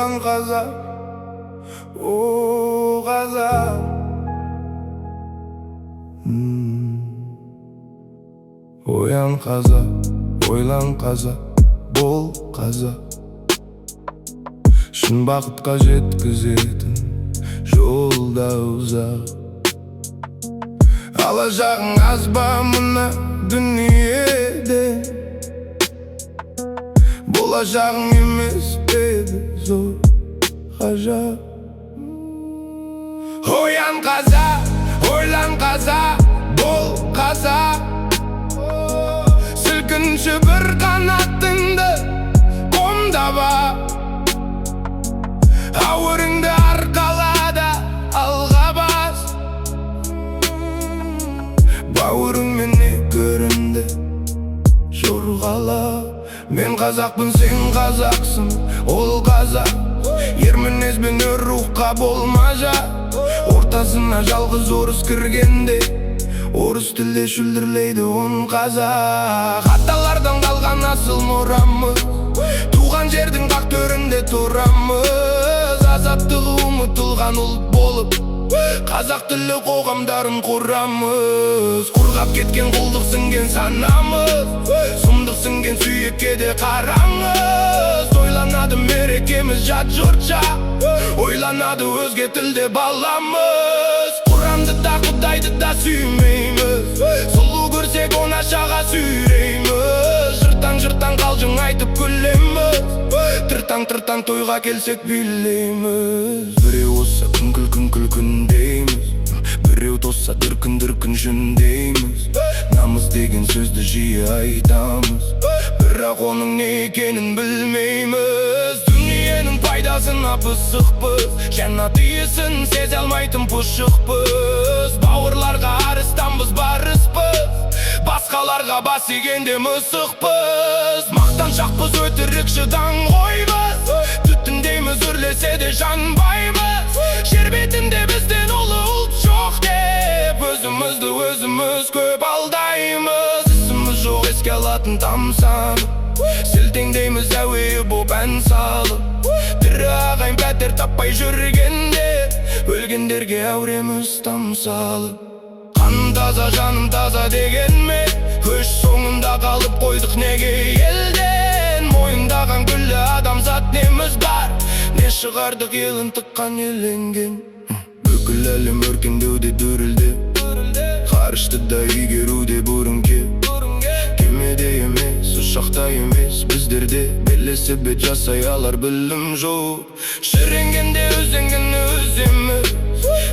Oyan қазақ, о қазақ. Оян қазақ, ойлан қазақ, бол қазақ. Шын бақытқа жеткізетін жолда ұзақ. Алашағың аз ба мына дүниеде, болашағың емес пе зор ғажап. Оян қазақ, ойлан қазақ, бол қазақ. Сілкінші бір қанатыңды қомдаба, ауырыңды арқалада алға бас. Бауырыңмен не көрінді жорғала. Мен қазақпын, сен қазақсың, ол қазақ. Ер мінезбен өр рухқа болма жат. Ортасына жалғыз орыс кіргенде, орыс тілде шүлдірлейді он қазақ. Аталардан қалған асыл мұрамыз, туған жердің қақ төрінде тұрамыз. Азаттығы ұмытылған ұлт болып, қазақ тілі қоғамдарын құрамыз. Құрғап кеткен құлдық сіңген санамыз, сұмдық сіңген сүйекке де қараңыз. Ойланады мерекеміз жат жұртша, ойланады өзге тілде баламыз. Құранды да Құдайды да сүймейміз, сұлу көрсек оңашаға сүйрейміз. Жыртаң қалжың айтып күлеміз, тыртаң тойға келсек билейміз. Біреу осса күңкіл күндейміз, біреу тосса дүркін жүндейміз. Намыс деген сөзді жиі айтамыз, бірақ оның не екенін білмейміз. Дүниенің пайдасына пысықпыз, жәннат иісін сезе алмайтын пұшықпыз. Бауырларға арыстанбыз, барыспыз, басқаларға бас игенде мысықпыз. Мақтаншақпыз, өтірік шыдан қойбыз, түтіндейміз, үрлесе де жанбаймыз. Жер бетінде бізден ұлы ұлт жоқ деп, өзімізді өзіміз көп алдаймыз. Ісіміз жоқ еске алатын тамсанып, сілтеңдейміз әуейі боп ән салып. Тірі ағайын пәтер таппай жүргенде, өлгендерге әуреміз тамсалып. Қаным таза, жаным таза дегенмен, көш соңында қалып қойдық неге елден. Мойындаған күллі адамзат неміз бар, не шығардық елін тыққан еленген. Бүкіл әлем өркендеуде дүрілде, ғарышты да игеруде бұрынке. Кемеде емес, ұшақта емес, біздерде белесі бет жасай алар білім жоқ. Шіренгенде өзенгені өземіз,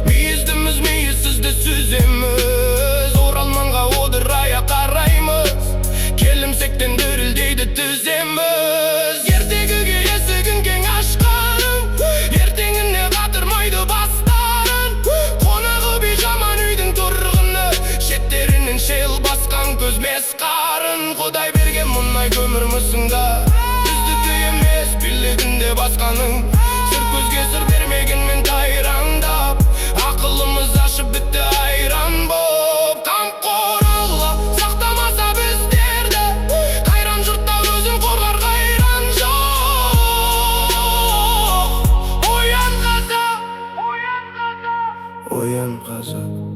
мейіздіміз мейізсізді сүземіз. Оралманға одырая қараймыз, келімсектен дүрілдейді түземіз. Ертегіге есігін кең ашқаным, ертеңіне қатырмайды бастарын. Қонағы бейжаман үйдің тұрғыны, шеттерінен шел басқан көзмес қарын. Құдай берген мұнай көмір мұсыңда, біздікі емес билігінде басқаның. Сыр көзге сыр бермегенмен тайраңдап, ақылымыз ашып бітті айран боп. Қамқор Алла сақтамаса біздерді, қайран жұртта өзін қорғар қайран жоқ. Оян қазақ, Оян қазақ.